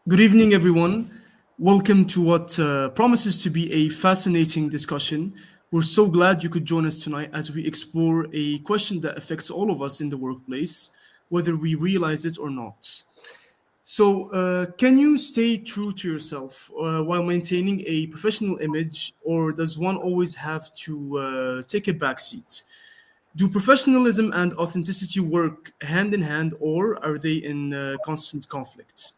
Good evening, everyone. Welcome to what promises to be a fascinating discussion. We're so glad you could join us tonight as we explore a question that affects all of us in the workplace, whether we realize it or not. Can you stay true to yourself while maintaining a professional image, or does one always have to take a backseat? Do professionalism and authenticity work hand in hand, or are they in constant conflict?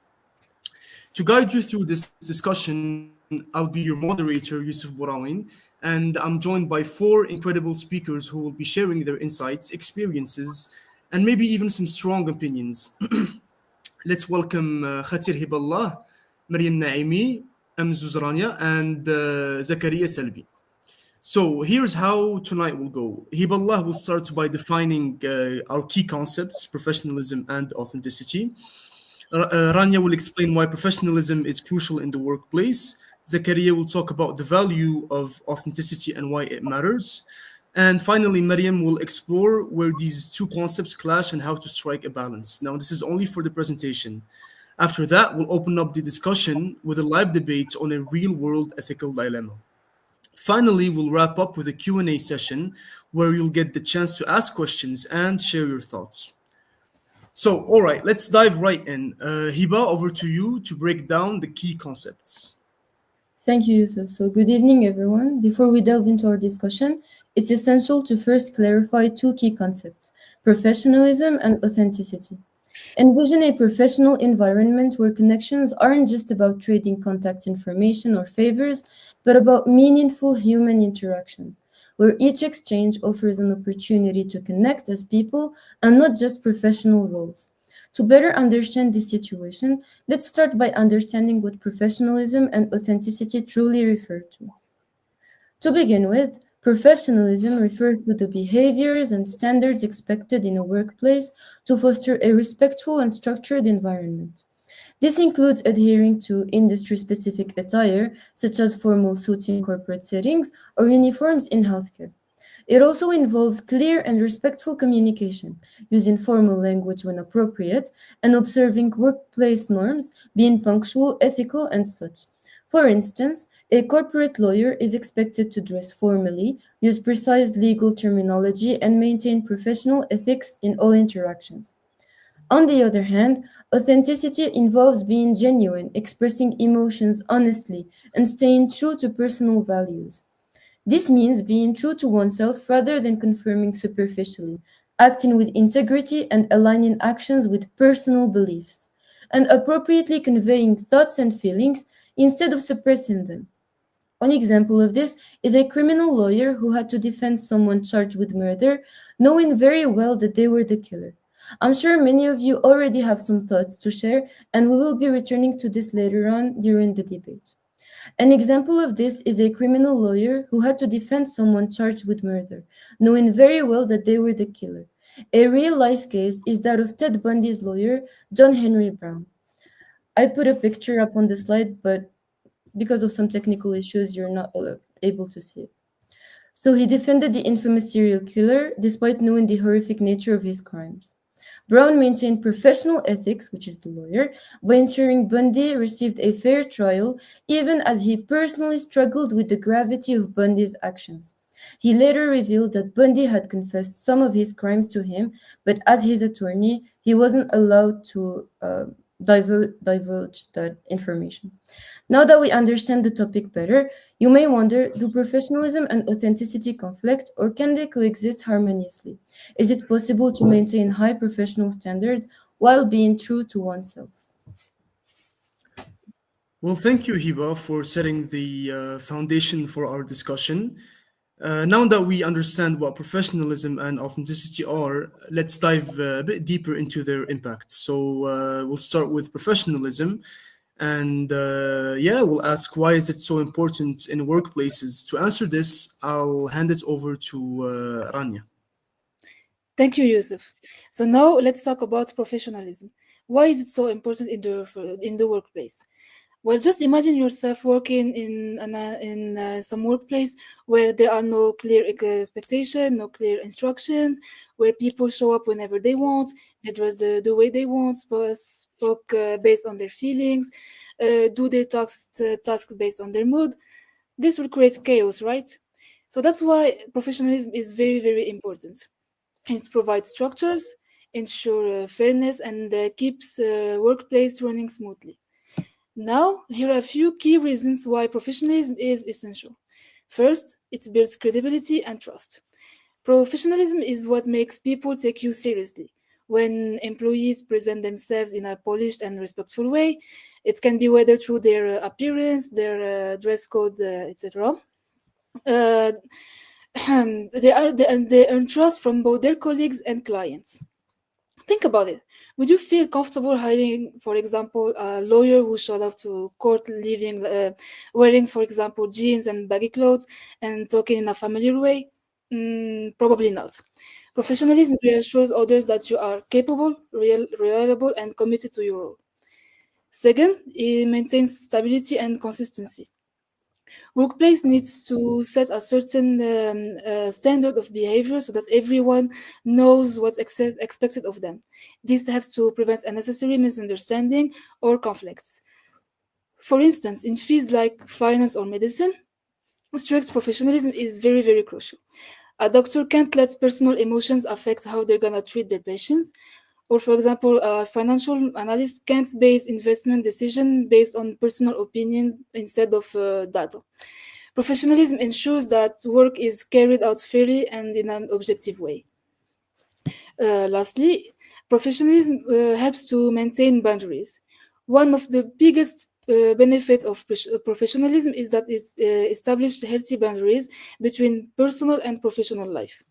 To guide you through this discussion, I'll be your moderator, Yusuf Borawin, and I'm joined by four incredible speakers who will be sharing their insights, experiences, and maybe even some strong opinions. Let's welcome Khatir Hiballah, Maryam Naimi, Amzuz Rania, and Zakaria Salbi. So here's how tonight will go. Hiballah will start by defining our key concepts, professionalism and authenticity. Rania will explain why professionalism is crucial in the workplace. Zakaria will talk about the value of authenticity and why it matters. And finally, Maryam will explore where these two concepts clash and how to strike a balance. Now, this is only for the presentation. After that, we'll open up the discussion with a live debate on a real-world ethical dilemma. Finally, we'll wrap up with a Q&A session where you'll get the chance to ask questions and share your thoughts. So, all right, let's dive right in. Hiba, over to you to break down the key concepts. Thank you, Yusuf. So, good evening, everyone. Before we delve into our discussion, it's essential to first clarify two key concepts: professionalism and authenticity. Envision a professional environment where connections aren't just about trading contact information or favors, but about meaningful human interactions, where each exchange offers an opportunity to connect as people and not just professional roles. To better understand this situation, let's start by understanding what professionalism and authenticity truly refer to. To begin with, professionalism refers to the behaviors and standards expected in a workplace to foster a respectful and structured environment. This includes adhering to industry specific attire, such as formal suits in corporate settings or uniforms in healthcare. It also involves clear and respectful communication, using formal language when appropriate, and observing workplace norms, being punctual, ethical, and such. For instance, a corporate lawyer is expected to dress formally, use precise legal terminology, and maintain professional ethics in all interactions. On the other hand, authenticity involves being genuine, expressing emotions honestly, and staying true to personal values. This means being true to oneself rather than conforming superficially, acting with integrity and aligning actions with personal beliefs, and appropriately conveying thoughts and feelings instead of suppressing them. One example of this is a criminal lawyer who had to defend someone charged with murder, knowing very well that they were the killer. I'm sure many of you already have some thoughts to share, and we will be returning to this later on during the debate. An example of this is a criminal lawyer who had to defend someone charged with murder, knowing very well that they were the killer. A real life case is that of Ted Bundy's lawyer, John Henry Brown. I put a picture up on the slide, but because of some technical issues, you're not able to see it. So he defended the infamous serial killer despite knowing the horrific nature of his crimes. Brown maintained professional ethics, which is the lawyer, by ensuring Bundy received a fair trial, even as he personally struggled with the gravity of Bundy's actions. He later revealed that Bundy had confessed some of his crimes to him, but as his attorney, he wasn't allowed to divulge that information. Now that we understand the topic better, you may wonder, do professionalism and authenticity conflict, or can they coexist harmoniously? Is it possible to maintain high professional standards while being true to oneself? Well, thank you, Hiba, for setting the foundation for our discussion. Now that we understand what professionalism and authenticity are, let's dive a bit deeper into their impact. We'll start with professionalism, and yeah, we'll ask why is it so important in workplaces. To answer this, I'll hand it over to Rania. Thank you, Yusuf. So now let's talk about professionalism. Why is it so important in the workplace? Well, just imagine yourself working in some workplace where there are no clear expectation, no clear instructions, where people show up whenever they want, they dress the way they want, spoke based on their feelings, do their tasks based on their mood. This will create chaos, right? So that's why professionalism is very, very important. It provides structures, ensure fairness, and keeps workplace running smoothly. Now, here are a few key reasons why professionalism is essential. First, it builds credibility and trust. Professionalism is what makes people take you seriously. When employees present themselves in a polished and respectful way, it can be whether through their appearance, their dress code, etc. Uh, they earn trust from both their colleagues and clients. Think about it. Would you feel comfortable hiring, for example, a lawyer who showed up to court wearing, for example, jeans and baggy clothes and talking in a familiar way? Probably not. Professionalism reassures others that you are capable, reliable, and committed to your role. Second, it maintains stability and consistency. Workplace needs to set a certain standard of behavior so that everyone knows what's expected of them. This helps to prevent unnecessary misunderstanding or conflicts. For instance, in fields like finance or medicine, strict professionalism is very, very crucial. A doctor can't let personal emotions affect how they're gonna treat their patients. Or, for example, a financial analyst can't base investment decision based on personal opinion instead of data. Professionalism ensures that work is carried out fairly and in an objective way. Lastly, professionalism helps to maintain boundaries. One of the biggest benefits of professionalism is that it establishes healthy boundaries between personal and professional life.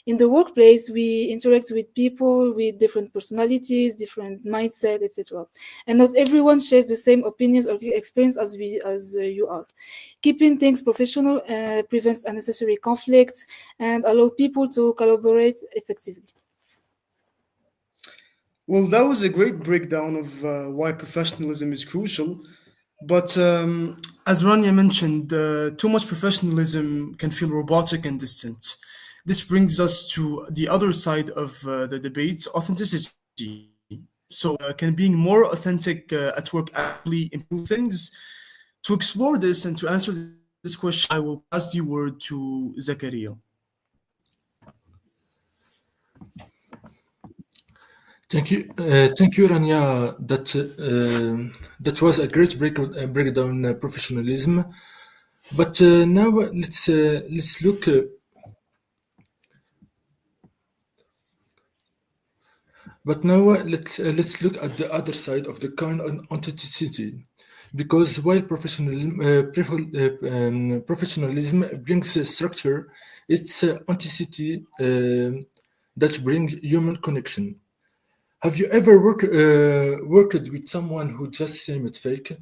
In the workplace, we interact with people with different personalities, different mindset, etc. And not everyone shares the same opinions or experience as you are. Keeping things professional prevents unnecessary conflicts and allow people to collaborate effectively. Well, that was a great breakdown of why professionalism is crucial. But as Rania mentioned, too much professionalism can feel robotic and distant. This brings us to the other side of the debate, authenticity. So, can being more authentic at work actually improve things? To explore this and to answer this question, I will pass the word to Zakaria. Thank you, Rania. That was a great breakdown professionalism. But now let's look. But now let's look at the other side of the coin on authenticity, because while professionalism brings structure, it's authenticity that bring human connection. Have you ever worked with someone who just seemed fake?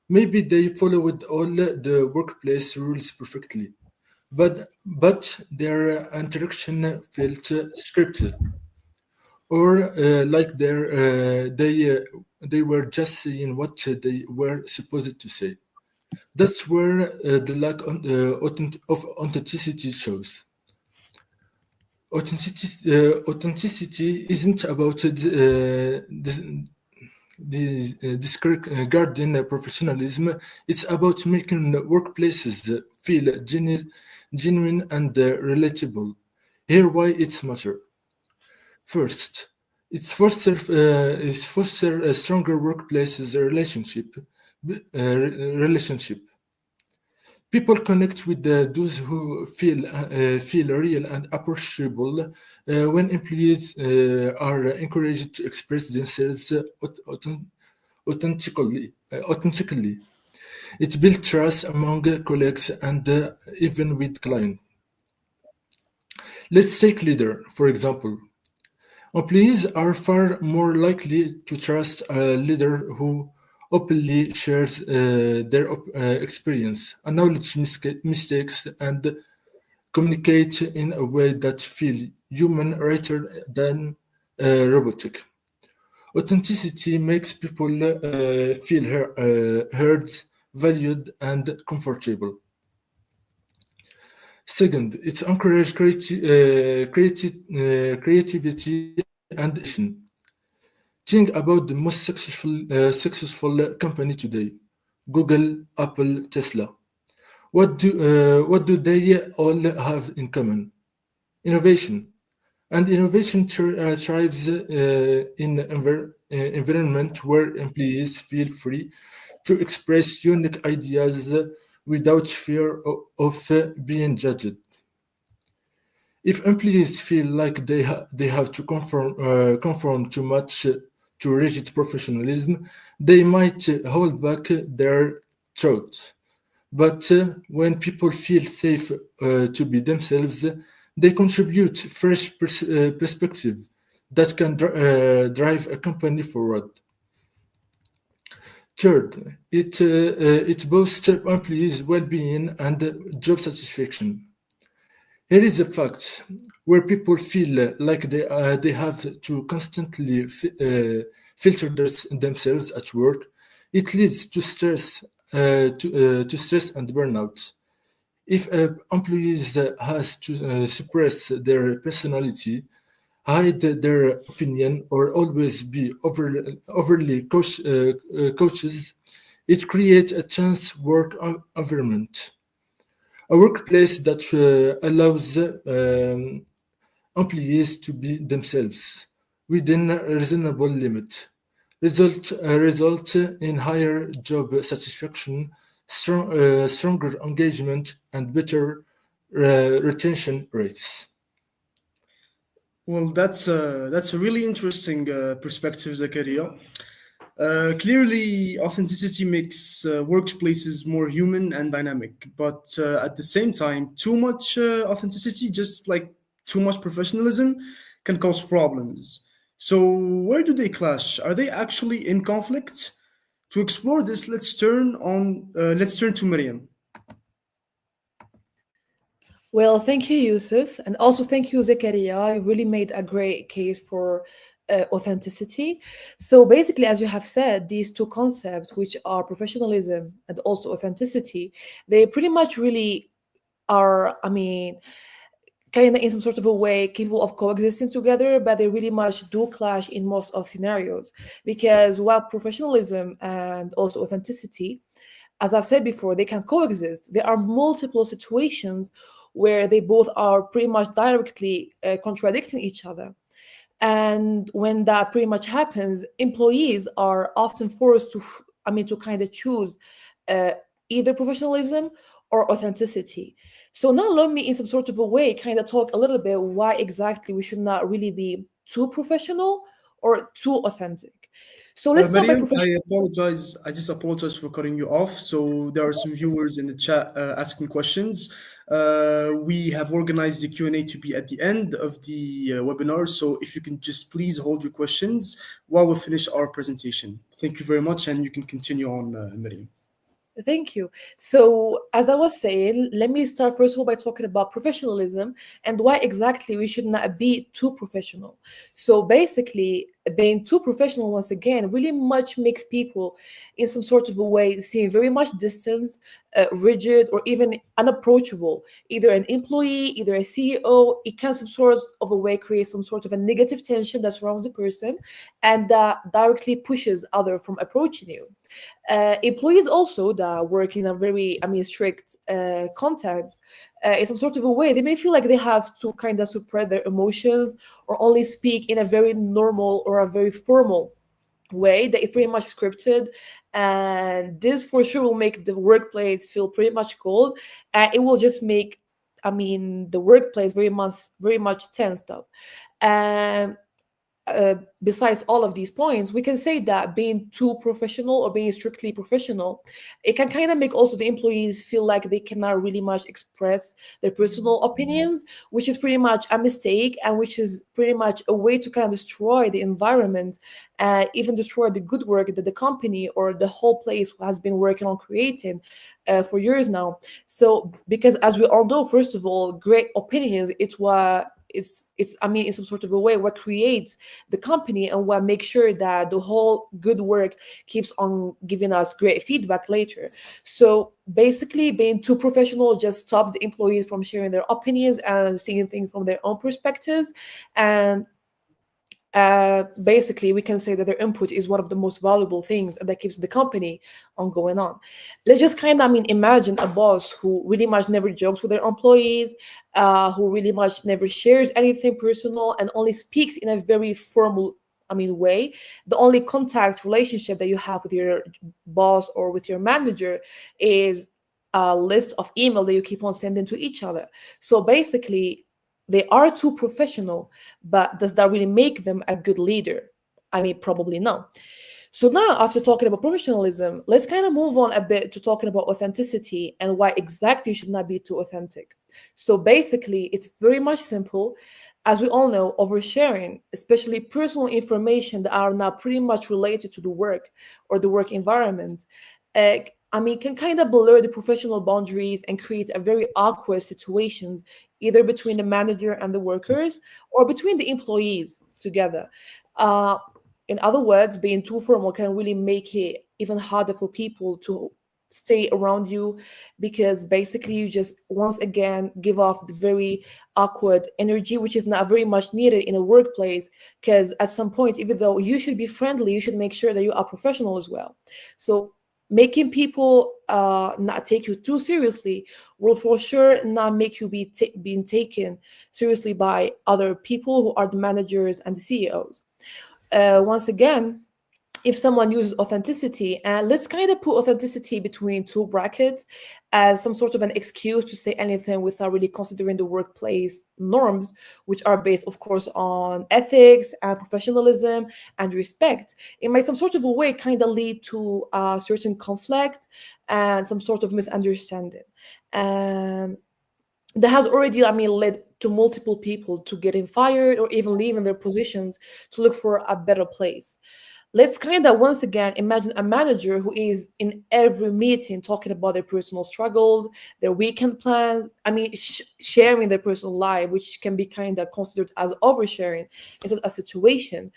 Maybe they followed all the workplace rules perfectly, but their interaction felt scripted, or they were just saying what they were supposed to say. That's where the lack of authenticity shows. Authenticity isn't about disregarding professionalism. It's about making workplaces feel genuine and relatable. Here, why it's matter. First, it's foster a stronger workplaces relationship. People connect with those who feel real and approachable when employees are encouraged to express themselves authentically. It builds trust among colleagues and even with clients. Let's take leader, for example. Employees are far more likely to trust a leader who openly shares their experience, acknowledge mistakes, and communicate in a way that feel human rather than robotic. Authenticity makes people feel heard, valued, and comfortable. Second, it encourages creativity and innovation. Think about the most successful company today: Google, Apple, Tesla. What do they all have in common? Innovation. And innovation thrives in environment where employees feel free to express unique ideas without fear of being judged. If employees feel like they have to conform too much to rigid professionalism, they might hold back their thoughts. But when people feel safe to be themselves, they contribute fresh perspective that can drive a company forward. Third, it boosts employees' well-being and job satisfaction. Here is a fact: where people feel like they have to constantly filter themselves at work, it leads to stress and burnout. If employees has to suppress their personality, hide their opinion, or always be overly cautious, it creates a chance work environment. A workplace that allows employees to be themselves within a reasonable limit result in higher job satisfaction, stronger engagement, and better retention rates. Well, that's a really interesting perspective, Zakaria. Clearly, authenticity makes workplaces more human and dynamic, but at the same time, too much authenticity, just like too much professionalism, can cause problems. So, where do they clash? Are they actually in conflict? To explore this, let's turn to Miriam. Well, thank you, Yusuf, and also thank you, Zakaria. You really made a great case for authenticity. So basically, as you have said, these two concepts, which are professionalism and also authenticity, they pretty much really are, I mean, kind of in some sort of a way capable of coexisting together, but they really much do clash in most of scenarios. Because while professionalism and also authenticity, as I've said before, they can coexist. There are multiple situations where they both are pretty much directly contradicting each other. And when that pretty much happens, employees are often forced to, to kind of choose uh, either professionalism or authenticity. So now let me, in some sort of a way, kind of talk a little bit why exactly we should not really be too professional or too authentic. So let's start by Mariam, I professional. apologize. I just apologize for cutting you off. So there are some viewers in the chat asking questions. We have organized the Q&A to be at the end of the webinar. So if you can just please hold your questions while we finish our presentation. Thank you very much, and you can continue on, Mariam. Thank you. So, as I was saying, let me start first of all by talking about professionalism and why exactly we should not be too professional. So, basically, being too professional, once again, really much makes people, in some sort of a way, seem very much distant, rigid, or even unapproachable. Either an employee, either a CEO, it can some sort of a way create some sort of a negative tension that surrounds the person and that directly pushes other from approaching you. Employees also that work in a very, strict context, in some sort of a way, they may feel like they have to kind of suppress their emotions or only speak in a very normal or a very formal way that is pretty much scripted. And this for sure will make the workplace feel pretty much cold. And it will just make, the workplace very much tensed up. And besides all of these points, we can say that being too professional or being strictly professional, it can kind of make also the employees feel like they cannot really much express their personal opinions, which is pretty much a mistake and which is pretty much a way to kind of destroy the environment and even destroy the good work that the company or the whole place has been working on creating for years now. So, because as we all know, first of all, great opinions, it's I mean, in some sort of a way, what creates the company and what makes sure that the whole good work keeps on giving us great feedback later. So basically, being too professional just stops the employees from sharing their opinions and seeing things from their own perspectives. And basically, we can say that their input is one of the most valuable things that keeps the company on going on. Let's just kind of, I mean, imagine a boss who really much never jokes with their employees, who really much never shares anything personal and only speaks in a very formal, I mean, way. The only contact relationship that you have with your boss or with your manager is a list of email that you keep on sending to each other. So basically, they are too professional, but does that really make them a good leader? I mean, probably no. So now, after talking about professionalism, let's kind of move on a bit to talking about authenticity and why exactly you should not be too authentic. So basically, it's very much simple. As we all know, oversharing, especially personal information that are now pretty much related to the work or the work environment, uh, I mean, can kind of blur the professional boundaries and create a very awkward situations, either between the manager and the workers or between the employees together. Uh, in other words, being too formal can really make it even harder for people to stay around you, because basically you just once again give off the very awkward energy, which is not very much needed in a workplace. Because at some point, even though you should be friendly, you should make sure that you are professional as well. So making people not take you too seriously will for sure not make you be being taken seriously by other people who are the managers and the CEOs. Once again, if someone uses authenticity, and let's kind of put authenticity between two brackets as some sort of an excuse to say anything without really considering the workplace norms, which are based, of course, on ethics and professionalism and respect, it might some sort of a way kind of lead to a certain conflict and some sort of misunderstanding. And that has already, I mean, led to multiple people to getting fired or even leaving their positions to look for a better place. Let's kind of once again imagine a manager who is in every meeting talking about their personal struggles, their weekend plans. I mean, sharing their personal life, which can be kind of considered as oversharing instead of a situation.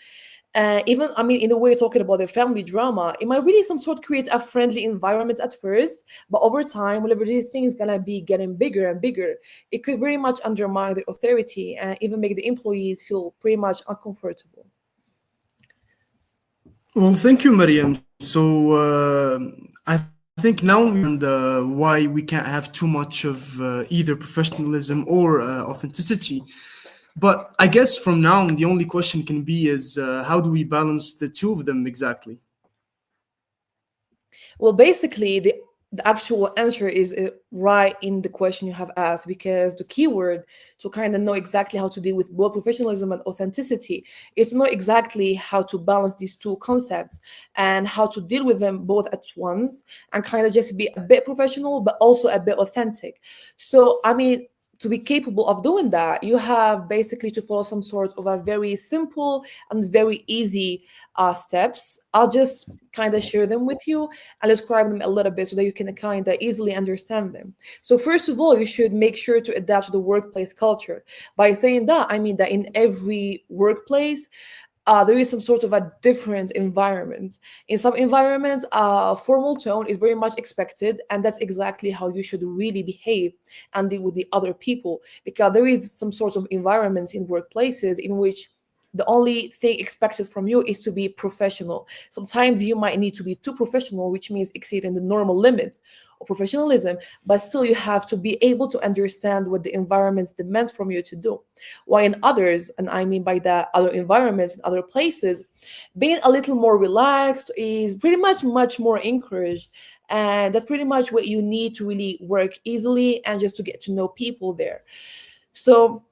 Even, I mean, in the way talking about their family drama, it might really some sort create a friendly environment at first, but over time, whenever these things gonna be getting bigger and bigger, it could very much undermine their authority and even make the employees feel pretty much uncomfortable. Well, thank you, Mariam. So I think now we understand why we can't have too much of either professionalism or authenticity. But I guess from now on, the only question can be is how do we balance the two of them exactly? Well, basically, the actual answer is right in the question you have asked, because the keyword to kind of know exactly how to deal with both professionalism and authenticity is to know exactly how to balance these two concepts and how to deal with them both at once and kind of just be a bit professional but also a bit authentic. So, I mean, to be capable of doing that, you have basically to follow some sort of a very simple and very easy steps. I'll just kind of share them with you and describe them a little bit so that you can kind of easily understand them. So first of all, you should make sure to adapt to the workplace culture. By saying that, I mean that in every workplace, there is some sort of a different environment. In some environments, formal tone is very much expected, and that's exactly how you should really behave and deal with the other people. Because there is some sort of environments in workplaces in which the only thing expected from you is to be professional. Sometimes you might need to be too professional, which means exceeding the normal limits of professionalism, but still you have to be able to understand what the environments demand from you to do. While in others, and I mean by that other environments and other places, being a little more relaxed is pretty much more encouraged. And that's pretty much what you need to really work easily and just to get to know people there. So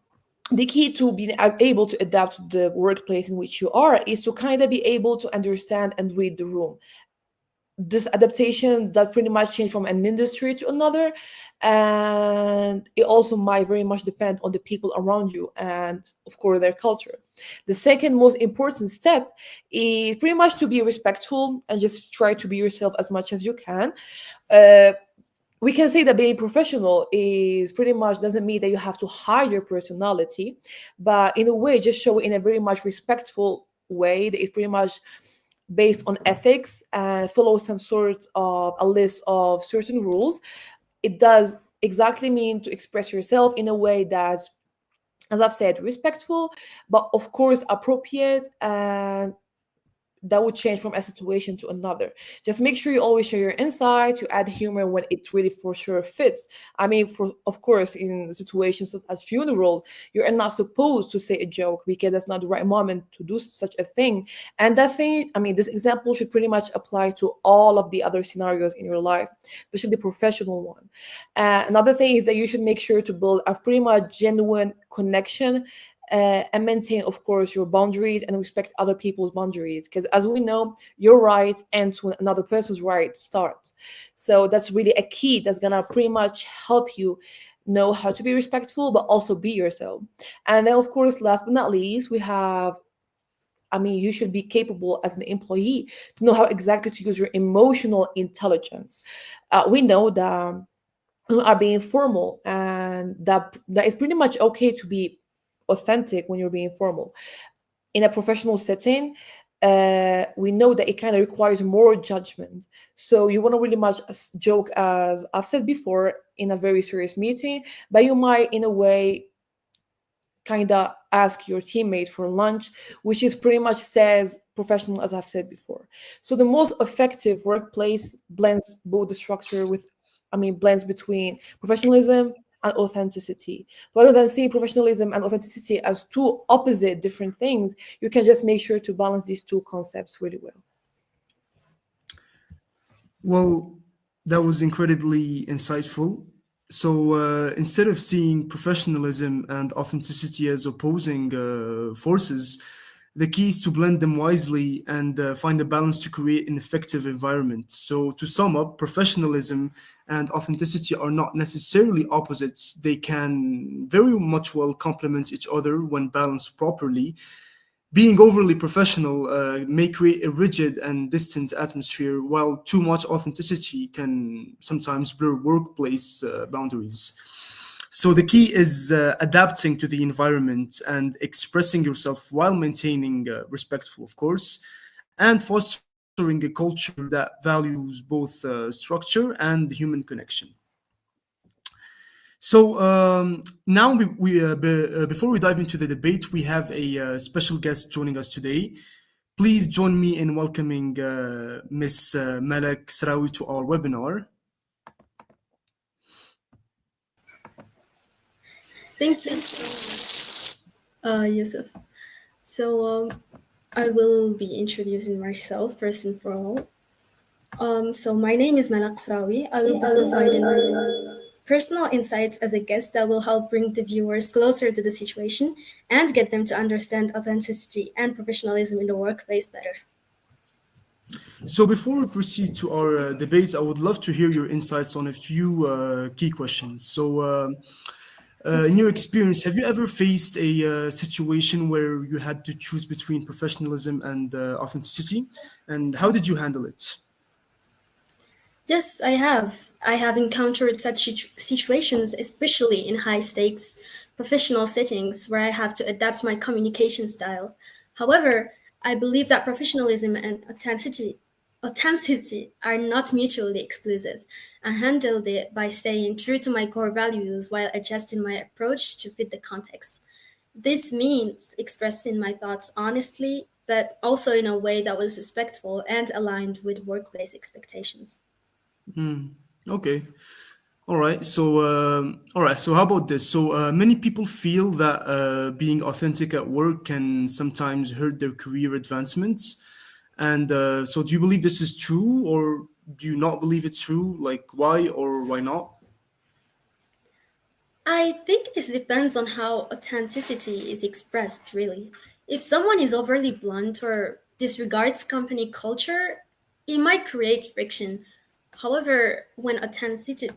the key to being able to adapt to the workplace in which you are is to kind of be able to understand and read the room. This adaptation does pretty much change from an industry to another, and it also might very much depend on the people around you and of course their culture. The second most important step is pretty much to be respectful and just try to be yourself as much as you can. uh, we can say that being professional is pretty much doesn't mean that you have to hide your personality, but in a way just show it in a very much respectful way that is pretty much based on ethics and follow some sort of a list of certain rules. It does exactly mean to express yourself in a way that's, as I've said, respectful, but of course appropriate, and that would change from a situation to another. Just make sure you always share your insights, you add humor when it really for sure fits. I mean, for of course, in situations such as funeral, you're not supposed to say a joke because that's not the right moment to do such a thing. And that thing, I mean, this example should pretty much apply to all of the other scenarios in your life, especially the professional one. Another thing is that you should make sure to build a pretty much genuine connection, and maintain, of course, your boundaries and respect other people's boundaries. Because as we know, your rights end when another person's rights start. So that's really a key that's gonna pretty much help you know how to be respectful, but also be yourself. And then, of course, last but not least, we have. I mean, you should be capable as an employee to know how exactly to use your emotional intelligence. We know that we are being formal, and that is pretty much okay to be authentic when you're being formal. In a professional setting, we know that it kind of requires more judgment. So you want to really much joke, as I've said before, in a very serious meeting, but you might, in a way, kind of ask your teammate for lunch, which is pretty much says professional, as I've said before. So the most effective workplace blends both the structure with, I mean, blends between professionalism and authenticity. Rather than seeing professionalism and authenticity as two opposite different things, you can just make sure to balance these two concepts really well. Well, that was incredibly insightful. So instead of seeing professionalism and authenticity as opposing forces, the key is to blend them wisely and find a balance to create an effective environment. So, to sum up, professionalism and authenticity are not necessarily opposites. They can very much well complement each other when balanced properly. Being overly professional may create a rigid and distant atmosphere, while too much authenticity can sometimes blur workplace boundaries. So the key is adapting to the environment and expressing yourself while maintaining respectful, of course, and fostering a culture that values both structure and human connection. So now, before we dive into the debate, we have a special guest joining us today. Please join me in welcoming Miss Malak Sarawi to our webinar. Thank you so much, Yusuf. So I will be introducing myself first and for all. So my name is Malak Srawi. I will be providing my personal insights as a guest that will help bring the viewers closer to the situation and get them to understand authenticity and professionalism in the workplace better. So before we proceed to our debate, I would love to hear your insights on a few key questions. So in your experience, have you ever faced a situation where you had to choose between professionalism and authenticity? And how did you handle it? Yes, I have. I have encountered such situations, especially in high stakes professional settings where I have to adapt my communication style. However, I believe that professionalism and authenticity are not mutually exclusive. I handled it by staying true to my core values while adjusting my approach to fit the context. This means expressing my thoughts honestly, but also in a way that was respectful and aligned with workplace expectations. Okay. All right. So, all right. So, how about this? So, many people feel that being authentic at work can sometimes hurt their career advancements. And so, do you believe this is true, or do you not believe it's true? Like, why or why not? I think this depends on how authenticity is expressed, really. If someone is overly blunt or disregards company culture, it might create friction. However, when authenticity,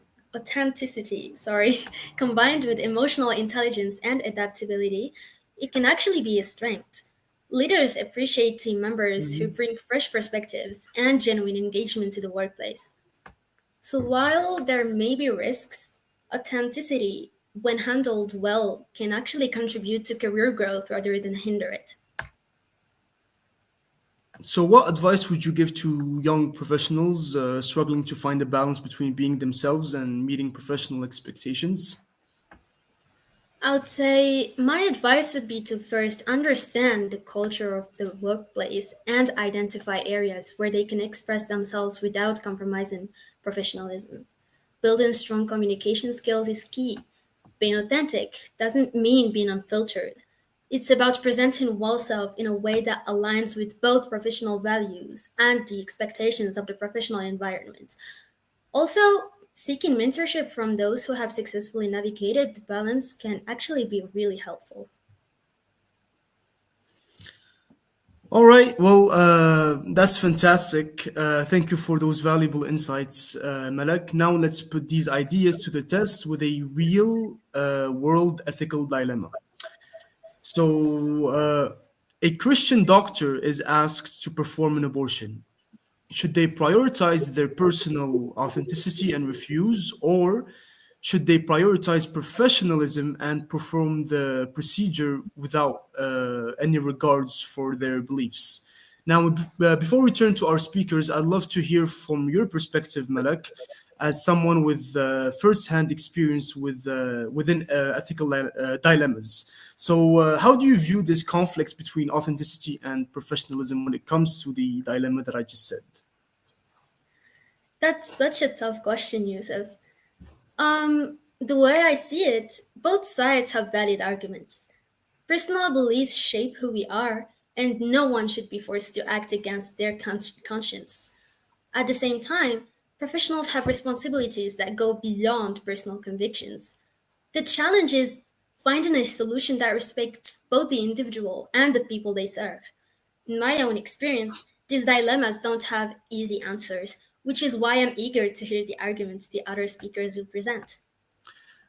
combined with emotional intelligence and adaptability, it can actually be a strength. Leaders appreciate team members who Mhm. bring fresh perspectives and genuine engagement to the workplace. So while there may be risks, authenticity, when handled well, can actually contribute to career growth rather than hinder it. So, what advice would you give to young professionals struggling to find a balance between being themselves and meeting professional expectations? I would say my advice would be to first understand the culture of the workplace and identify areas where they can express themselves without compromising professionalism. Building strong communication skills is key. Being authentic doesn't mean being unfiltered. It's about presenting oneself in a way that aligns with both professional values and the expectations of the professional environment. Also, seeking mentorship from those who have successfully navigated the balance can actually be really helpful. All right. Well, that's fantastic. Thank you for those valuable insights, Malak. Now let's put these ideas to the test with a real world ethical dilemma. So, a Christian doctor is asked to perform an abortion. Should they prioritize their personal authenticity and refuse, or should they prioritize professionalism and perform the procedure without any regards for their beliefs? Now, before we turn to our speakers, I'd love to hear from your perspective, Malak, as someone with first-hand experience within ethical dilemmas. So, how do you view this conflict between authenticity and professionalism when it comes to the dilemma that I just said? That's such a tough question, Yusuf. The way I see it, both sides have valid arguments. Personal beliefs shape who we are, and no one should be forced to act against their conscience. At the same time, professionals have responsibilities that go beyond personal convictions. The challenge is finding a solution that respects both the individual and the people they serve. In my own experience, these dilemmas don't have easy answers, which is why I'm eager to hear the arguments the other speakers will present.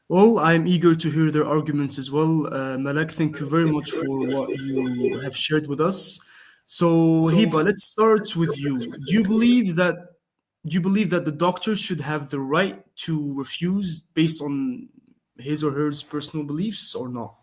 Well, I'm eager to hear their arguments as well. Malak, thank you very much for what you have shared with us. So, Hiba, let's start with you. Do you believe that the doctor should have the right to refuse based on his or her personal beliefs or not?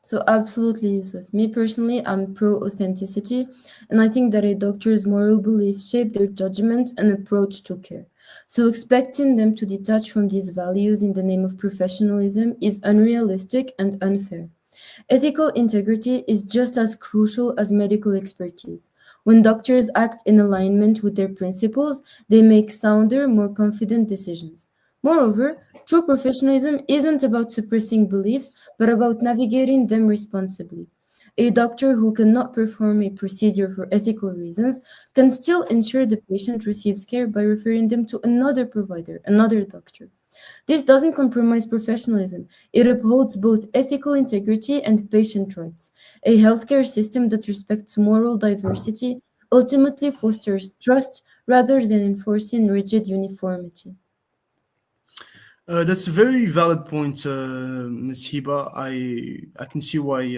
So, absolutely, Yusuf. Me personally, I'm pro authenticity, and I think that a doctor's moral beliefs shape their judgment and approach to care. So, expecting them to detach from these values in the name of professionalism is unrealistic and unfair. Ethical integrity is just as crucial as medical expertise. When doctors act in alignment with their principles, they make sounder, more confident decisions. Moreover, true professionalism isn't about suppressing beliefs, but about navigating them responsibly. A doctor who cannot perform a procedure for ethical reasons can still ensure the patient receives care by referring them to another provider, another doctor. This doesn't compromise professionalism. It upholds both ethical integrity and patient rights. A healthcare system that respects moral diversity ultimately fosters trust rather than enforcing rigid uniformity. That's a very valid point, Ms. Hiba. I can see why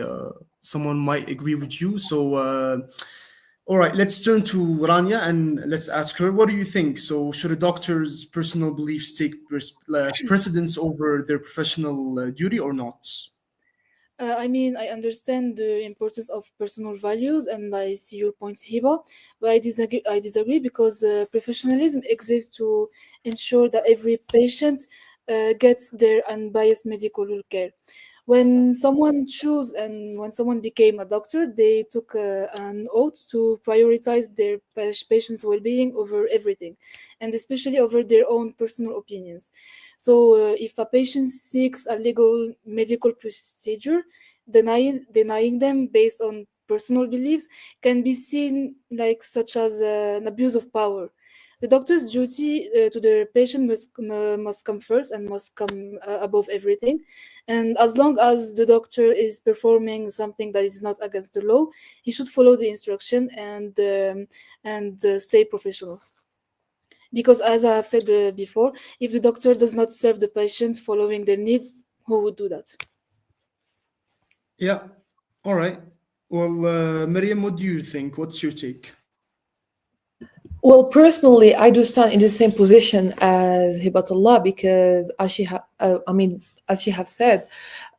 someone might agree with you. So, all right, let's turn to Rania and let's ask her, what do you think? So, should a doctor's personal beliefs take precedence over their professional duty or not? I understand the importance of personal values, and I see your points, Hiba, but I disagree because professionalism exists to ensure that every patient gets their unbiased medical care. When someone became a doctor, they took an oath to prioritize their patients' well-being over everything, and especially over their own personal opinions. So, if a patient seeks a legal medical procedure, denying them based on personal beliefs can be seen like such as an abuse of power. The doctor's duty to the patient must come first and must come above everything. And as long as the doctor is performing something that is not against the law, he should follow the instruction and stay professional. Because, as I have said before, if the doctor does not serve the patient following their needs, who would do that? Yeah. All right. Well, Miriam, what do you think? What's your take? Well, personally, I do stand in the same position as Hibatullah because, as she have said,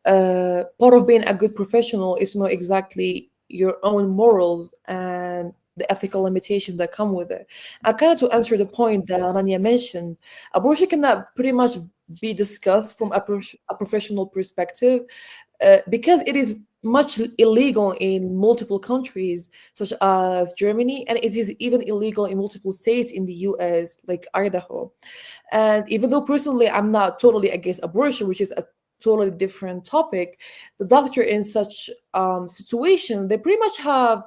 part of being a good professional is to know exactly your own morals and the ethical limitations that come with it. And kind of to answer the point that Rania mentioned, abortion cannot pretty much be discussed from a professional perspective because it is much illegal in multiple countries such as Germany, and it is even illegal in multiple states in the US like Idaho. And even though personally I'm not totally against abortion, which is a totally different topic, the doctor in such situation, they pretty much have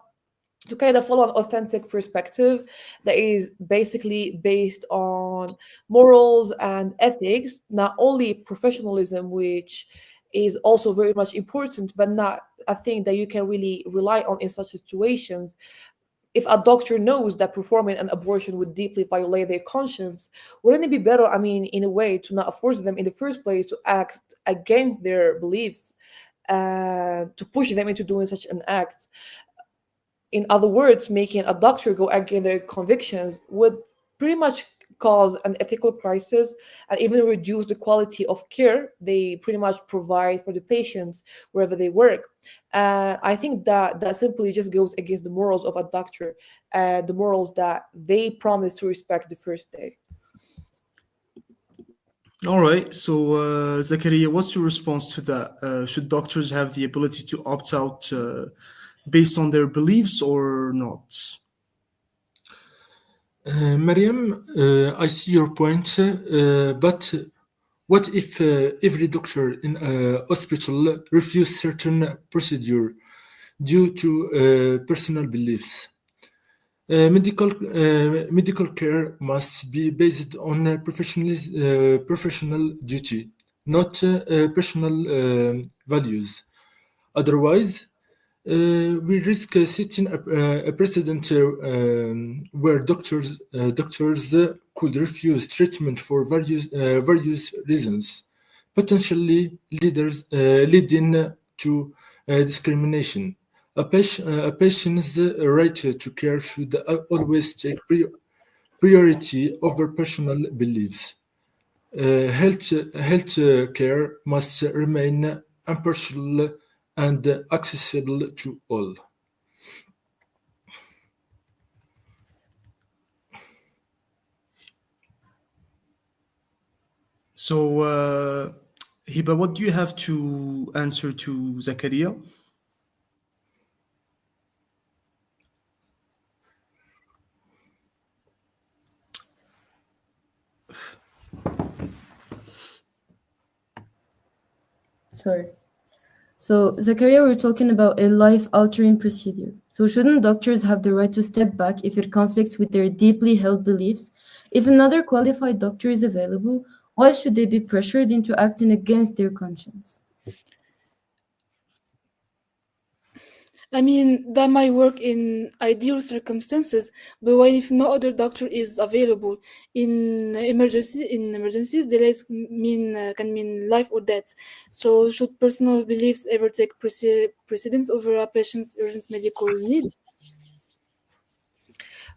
to kind of follow an authentic perspective that is basically based on morals and ethics, not only professionalism, which is also very much important, but not a thing that you can really rely on in such situations. If a doctor knows that performing an abortion would deeply violate their conscience, wouldn't it be better, I mean, in a way, to not force them in the first place to act against their beliefs, to push them into doing such an act? In other words, making a doctor go against their convictions would pretty much cause an ethical crisis and even reduce the quality of care they pretty much provide for the patients wherever they work. I think that that simply just goes against the morals of a doctor and the morals that they promise to respect the first day. All right. So, Zakaria, what's your response to that? Should doctors have the ability to opt out based on their beliefs or not? Mariam, I see your point, but what if every doctor in a hospital refuse certain procedure due to personal beliefs? Medical care must be based on professional duty, not personal values. Otherwise, we risk setting a precedent where doctors could refuse treatment for various reasons, potentially leading to discrimination. A patient's right to care should always take priority over personal beliefs. Health care must remain impartial and accessible to all. So, Hiba, what do you have to answer to Zakaria? Sorry. So, Zakaria, we're talking about a life-altering procedure. So, shouldn't doctors have the right to step back if it conflicts with their deeply held beliefs? If another qualified doctor is available, why should they be pressured into acting against their conscience? I mean, that might work in ideal circumstances, but what if no other doctor is available? In emergencies, delays can mean life or death. So, should personal beliefs ever take precedence over a patient's urgent medical need?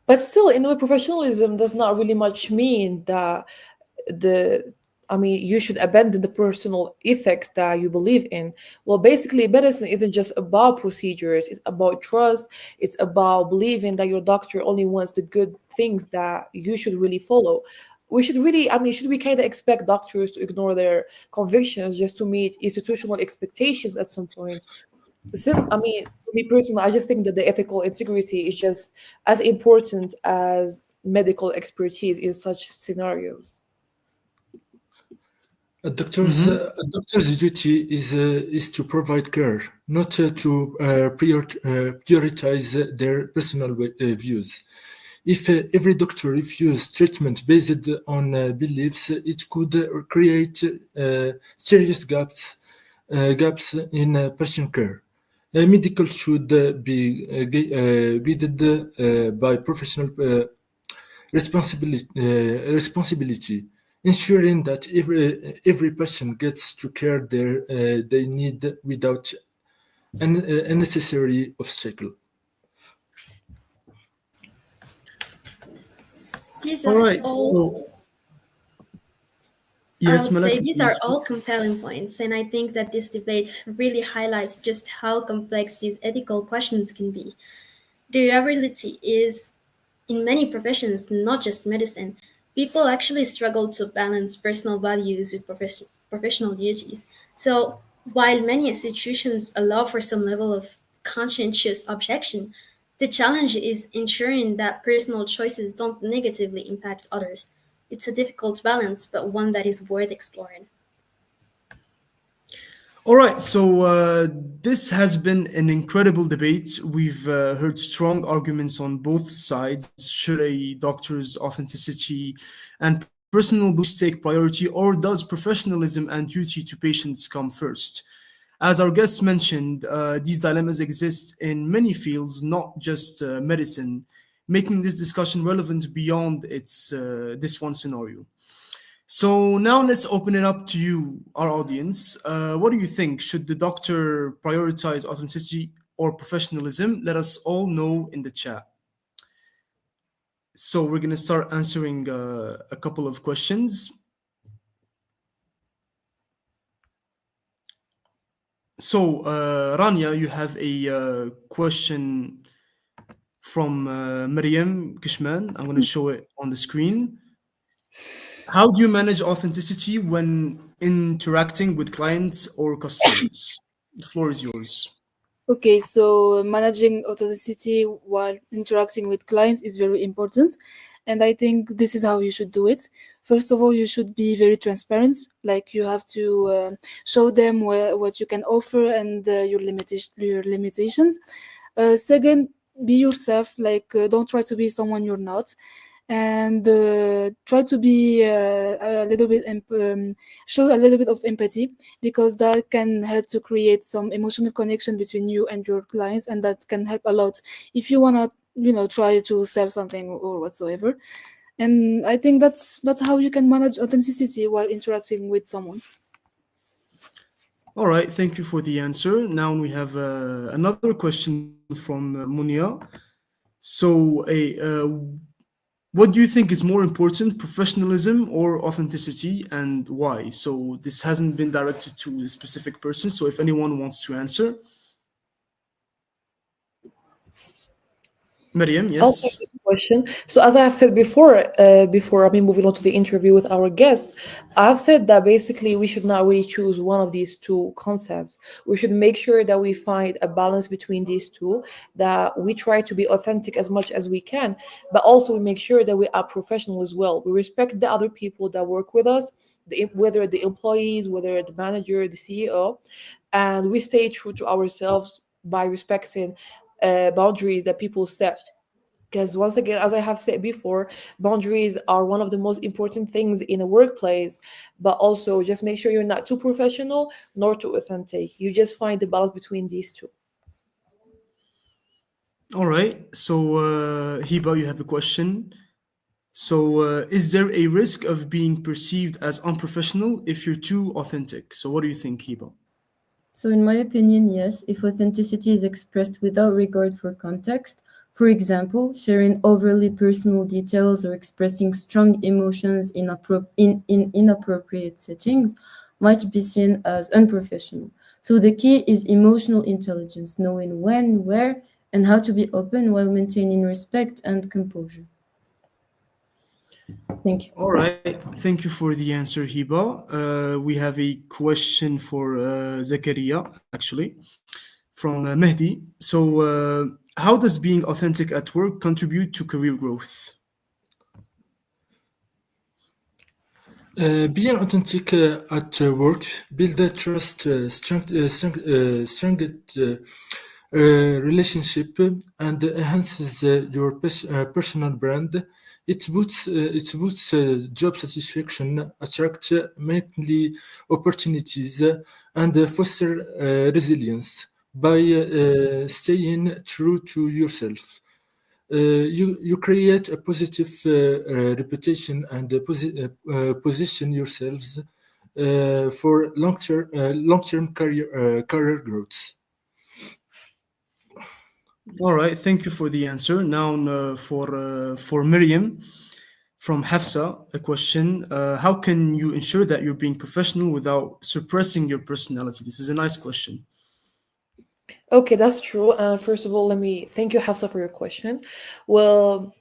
But still, in a way, professionalism does not really much mean that the you should abandon the personal ethics that you believe in. Well, basically, medicine isn't just about procedures, it's about trust, it's about believing that your doctor only wants the good things that you should really follow. We should really, should we kind of expect doctors to ignore their convictions just to meet institutional expectations at some point? For me personally, I just think that the ethical integrity is just as important as medical expertise in such scenarios. A doctor's duty is to provide care, not to prioritize their personal views. If every doctor refused treatment based on beliefs, it could create serious gaps in patient care. Medical should be guided by professional responsibility, ensuring that every patient gets to care they need without a necessary obstacle. These All are right. all, So I yes, would Malak, say you these can are speak. all compelling points, and I think that this debate really highlights just how complex these ethical questions can be. The reality is, in many professions, not just medicine, people actually struggle to balance personal values with professional duties. So, while many institutions allow for some level of conscientious objection, the challenge is ensuring that personal choices don't negatively impact others. It's a difficult balance, but one that is worth exploring. All right, so this has been an incredible debate. We've heard strong arguments on both sides. Should a doctor's authenticity and personal beliefs take priority, or does professionalism and duty to patients come first? As our guest mentioned, these dilemmas exist in many fields, not just medicine, making this discussion relevant beyond this one scenario. So now let's open it up to you, our audience. What do you think? Should the doctor prioritize authenticity or professionalism? Let us all know in the chat. So we're gonna start answering a couple of questions. So Rania, you have a question from Mariam Kishman. I'm gonna show it on the screen. How do you manage authenticity when interacting with clients or customers? The floor is yours. Okay, so managing authenticity while interacting with clients is very important. And I think this is how you should do it. First of all, you should be very transparent. Like you have to show them what you can offer and your limitations. Second, be yourself. Like don't try to be someone you're not, and try to be a little bit show a little bit of empathy, because that can help to create some emotional connection between you and your clients, and that can help a lot if you want to try to sell something or whatsoever. And I think that's how you can manage authenticity while interacting with someone. All right, thank you for the answer. Now we have another question from Munia. So, what do you think is more important, professionalism or authenticity, and why? So, this hasn't been directed to a specific person. So, if anyone wants to answer, Mariam, I'll take yes. this question. So, as I have said before I mean moving on to the interview with our guest, I've said that basically we should not really choose one of these two concepts. We should make sure that we find a balance between these two, that we try to be authentic as much as we can, but also we make sure that we are professional as well. We respect the other people that work with us, whether the employees, whether the manager, the CEO, and we stay true to ourselves by respecting boundaries that people set, because once again, as I have said before, boundaries are one of the most important things in a workplace. But also just make sure you're not too professional nor too authentic. You just find the balance between these two. All right. So, Hiba, you have a question. So, is there a risk of being perceived as unprofessional if you're too authentic? So, what do you think, Hiba? So, in my opinion, yes, if authenticity is expressed without regard for context, for example, sharing overly personal details or expressing strong emotions in inappropriate settings might be seen as unprofessional. So, the key is emotional intelligence, knowing when, where, and how to be open while maintaining respect and composure. Thank you. All right. Thank you for the answer, Hiba. We have a question for Zakaria, actually, from Mehdi. So, how does being authentic at work contribute to career growth? Being authentic at work build a trust, strength, relationship, and enhances your personal brand. It boosts job satisfaction, attract many opportunities, and foster resilience by staying true to yourself. You create a positive reputation and position yourselves for long-term career growth. All right, thank you for the answer. Now, for Miriam from Hafsa, a question: how can you ensure that you're being professional without suppressing your personality? This is a nice question. Okay, that's true. First of all, let me thank you, Hafsa, for your question. Well,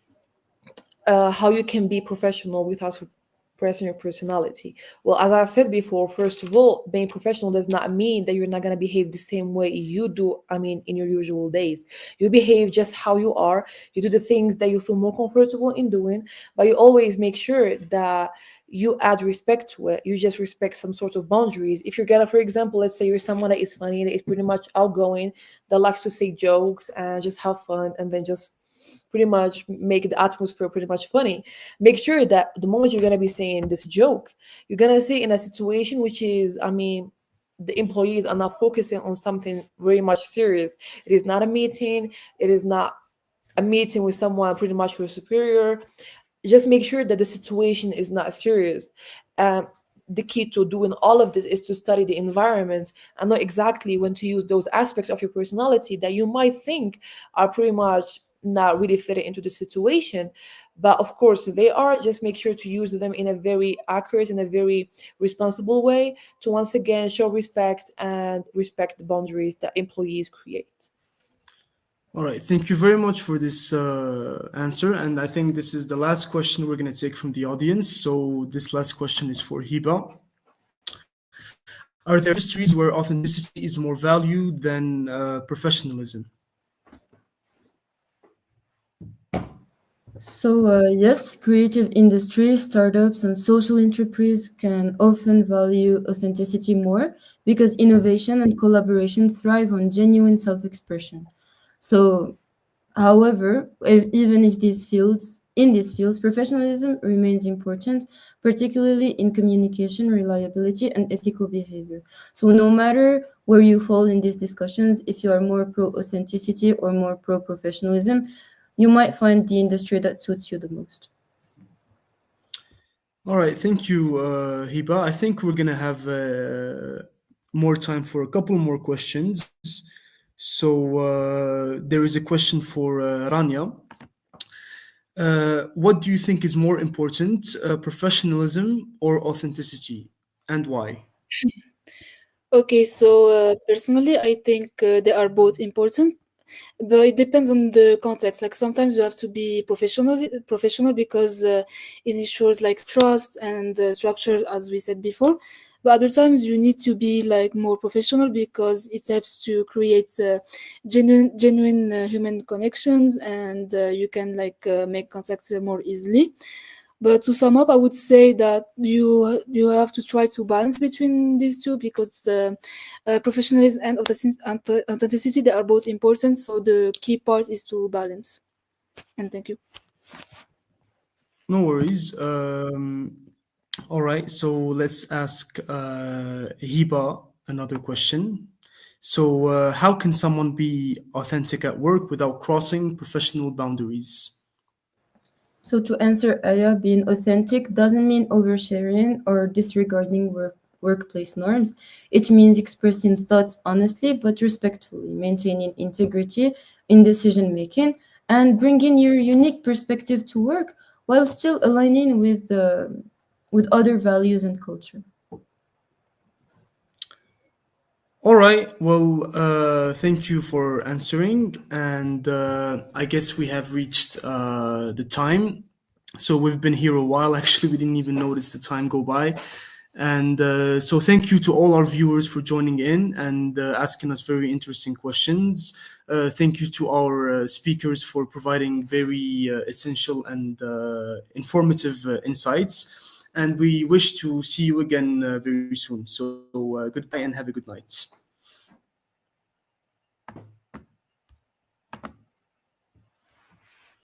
how you can be professional without suppressing your personality. Well, as I've said before, first of all, being professional does not mean that you're not going to behave the same way you do, I mean, in your usual days. You behave just how you are. You do the things that you feel more comfortable in doing, but you always make sure that you add respect to it. You just respect some sort of boundaries. If you're gonna, for example, let's say you're someone that is funny, that is pretty much outgoing, that likes to say jokes and just have fun, and then just pretty much make the atmosphere pretty much funny. Make sure that the moment you're gonna be saying this joke, you're gonna say in a situation which is, I mean, the employees are not focusing on something very much serious. It is not a meeting. It is not a meeting with someone pretty much your superior. Just make sure that the situation is not serious. The key to doing all of this is to study the environment and know exactly when to use those aspects of your personality that you might think are pretty much not really fitting into the situation, but of course they are. Just make sure to use them in a very accurate and a very responsible way to once again show respect and respect the boundaries that employees create. All right, thank you very much for this answer. And I think this is the last question we're going to take from the audience. So, this last question is for Hiba. Are there industries where authenticity is more valued than professionalism? So, yes, creative industries, startups, and social enterprise can often value authenticity more because innovation and collaboration thrive on genuine self expression. So, however, even if in these fields, professionalism remains important, particularly in communication, reliability, and ethical behavior. So, no matter where you fall in these discussions, if you are more pro authenticity or more pro professionalism, you might find the industry that suits you the most. All right, thank you, Hiba. I think we're going to have more time for a couple more questions. So, there is a question for Rania. What do you think is more important, professionalism or authenticity, and why? Okay, so personally, I think they are both important, but it depends on the context. Like sometimes you have to be professional because it ensures like trust and structure, as we said before. But other times you need to be like more professional because it helps to create genuine human connections, and you can like make contacts more easily. But to sum up, I would say that you have to try to balance between these two because professionalism and authenticity, they are both important. So the key part is to balance. And thank you. No worries. All right, so let's ask Hiba another question. So, how can someone be authentic at work without crossing professional boundaries? So, to answer Aya, being authentic doesn't mean oversharing or disregarding workplace norms. It means expressing thoughts honestly but respectfully, maintaining integrity in decision making, and bringing your unique perspective to work while still aligning with other values and culture. All right. Well, thank you for answering. And I guess we have reached the time. So we've been here a while. Actually, we didn't even notice the time go by. And so thank you to all our viewers for joining in and asking us very interesting questions. Thank you to our speakers for providing very essential and informative insights. And we wish to see you again very soon. So goodbye and have a good night.